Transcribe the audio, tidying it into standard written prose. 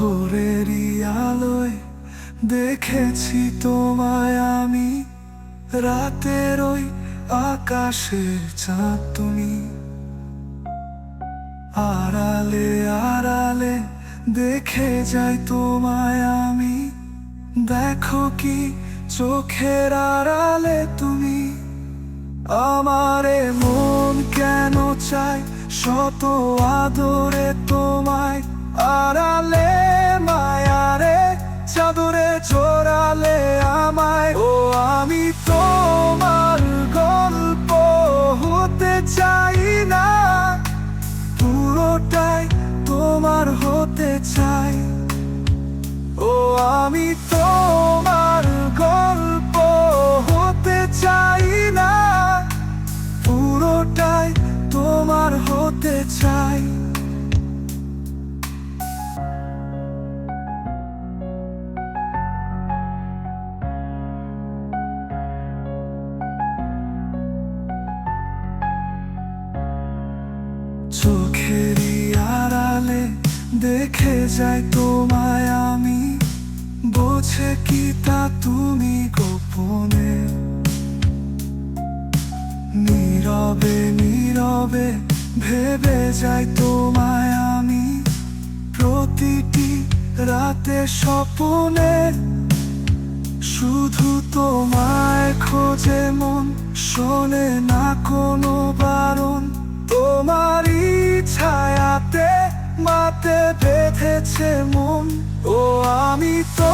ভোরেরই আলোয় দেখেছি তোমায় আমি, রাতের ওই আকাশের চাঁদ তুমি। আড়ালে আড়ালে দেখে যাই তোমায় আমি, দেখো কি চোখের আড়ালে তুমি। আমারে মন কেন চাই শত আদরে তোমায়, আড়ালে মায়ারে চাদরে জোড়ালে আমায়। ও আমি তোমার গল্প হতে চাই না, পুরোটাই তোমার হতে চাই। ও আমি তোমার গল্প হতে চাই না, পুরোটাই তোমার হতে চাই। চোখেরই আড়ালে দেখে যাই তোমায় আমি, বোঝে কি তা তুমি গোপনে। নীরবে নীরবে ভেবে যাই তোমায় আমি, প্রতিটি রাতে স্বপ্নে। শুধু তোমায় খোঁজে মন, শোনে না কোনো বারণ। তোমারই ছায়াতে মাতে বেঁধেছে মন। ও আমি তো